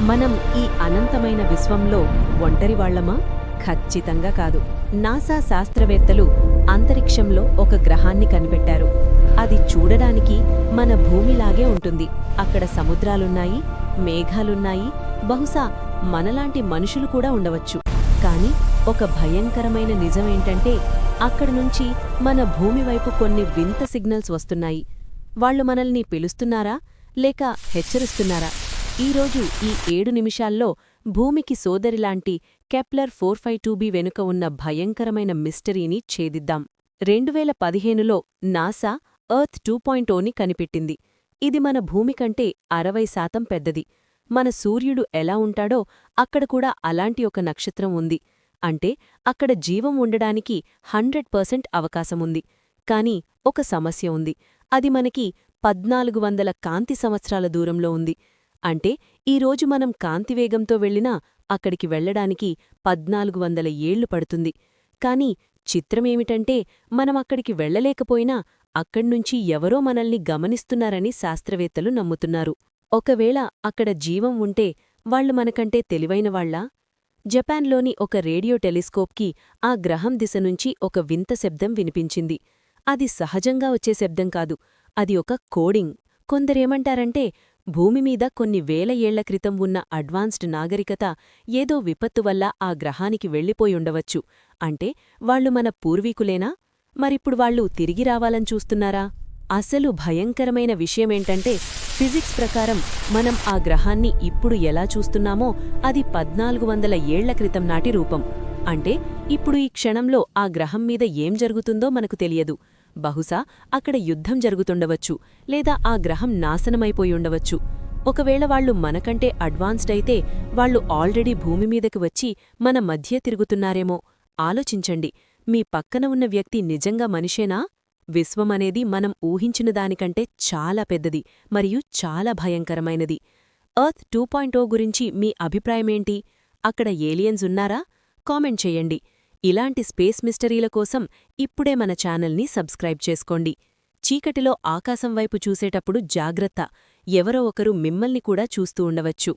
మనం ఈ అనంతమైన విశ్వంలో ఒంటరివాళ్లమా? ఖచ్చితంగా కాదు. నాసా శాస్త్రవేత్తలు అంతరిక్షంలో ఒక గ్రహాన్ని కనిపెట్టారు. అది చూడడానికి మన భూమిలాగే ఉంటుంది. అక్కడ సముద్రాలున్నాయి, మేఘాలున్నాయి, బహుశా మనలాంటి మనుషులు కూడా ఉండవచ్చు. కాని ఒక భయంకరమైన నిజమేంటంటే అక్కడనుంచి మన భూమి వైపు కొన్ని వింత సిగ్నల్స్ వస్తున్నాయి. వాళ్ళు మనల్ని పిలుస్తున్నారా లేక హెచ్చరిస్తున్నారా? ఈరోజు ఈ 7 నిమిషాల్లో భూమికి సోదరిలాంటి కెప్లర్ 452b వెనుక ఉన్న భయంకరమైన మిస్టరీని ఛేదిద్దాం. 2015లో నాసా ఎర్త్ 2.0ని కనిపెట్టింది. ఇది మన భూమి కంటే 60% పెద్దది. మన సూర్యుడు ఎలా ఉంటాడో అక్కడ కూడా అలాంటి ఒక నక్షత్రం ఉంది. అంటే అక్కడ జీవం ఉండడానికి 100% అవకాశముంది. కాని ఒక సమస్య ఉంది. అది మనకి 1400 కాంతి సంవత్సరాల దూరంలో ఉంది. అంటే ఈరోజు మనం కాంతివేగంతో వెళ్ళినా అక్కడికి వెళ్లడానికి 1400 ఏళ్లు పడుతుంది. కాని చిత్రమేమిటంటే మనమక్కడికి వెళ్లలేకపోయినా అక్కడ్నుంచి ఎవరో మనల్ని గమనిస్తున్నారని శాస్త్రవేత్తలు నమ్ముతున్నారు. ఒకవేళ అక్కడ జీవం ఉంటే వాళ్లు మనకంటే తెలివైనవాళ్లా? జపాన్లోని ఒక రేడియో టెలిస్కోప్కి ఆ గ్రహం దిశ నుంచి ఒక వింత శబ్దం వినిపించింది. అది సహజంగా వచ్చే శబ్దం కాదు, అది ఒక కోడింగ్. కొందరేమంటారంటే భూమిమీద కొన్ని వేల ఏళ్ల క్రితం ఉన్న అడ్వాన్స్డ్ నాగరికత ఏదో విపత్తు వల్ల ఆ గ్రహానికి వెళ్ళిపోయుండవచ్చు. అంటే వాళ్లు మన పూర్వీకులేనా? మరిప్పుడు వాళ్లు తిరిగి రావాలని చూస్తున్నారా? అసలు భయంకరమైన విషయమేంటంటే ఫిజిక్స్ ప్రకారం మనం ఆ గ్రహాన్ని ఇప్పుడు ఎలా చూస్తున్నామో అది 1400 ఏళ్ల క్రితం నాటి రూపం. అంటే ఇప్పుడు ఈ క్షణంలో ఆ గ్రహం మీద ఏం జరుగుతుందో మనకు తెలియదు. బహుశా అక్కడ యుద్ధం జరుగుతుండవచ్చు, లేదా ఆ గ్రహం నాశనమైపోయుండవచ్చు. ఒకవేళ వాళ్లు మనకంటే అడ్వాన్స్డ్ అయితే వాళ్లు ఆల్రెడీ భూమిమీదకి వచ్చి మన మధ్య తిరుగుతున్నారేమో. ఆలోచించండి, మీ పక్కన ఉన్న వ్యక్తి నిజంగా మనిషేనా? విశ్వమనేది మనం ఊహించిన దానికంటే చాలా పెద్దది మరియు చాలా భయంకరమైనది. ఎర్త్ 2.0 గురించి మీ అభిప్రాయమేంటి? అక్కడ ఏలియన్స్ ఉన్నారా? కామెంట్ చెయ్యండి. ఇలాంటి స్పేస్ మిస్టరీల కోసం ఇప్పుడే మన ఛానల్ని సబ్స్క్రైబ్ చేసుకోండి. చీకటిలో ఆకాశం వైపు చూసేటప్పుడు జాగ్రత్త, ఎవరో ఒకరు మిమ్మల్ని కూడా చూస్తూ ఉండవచ్చు.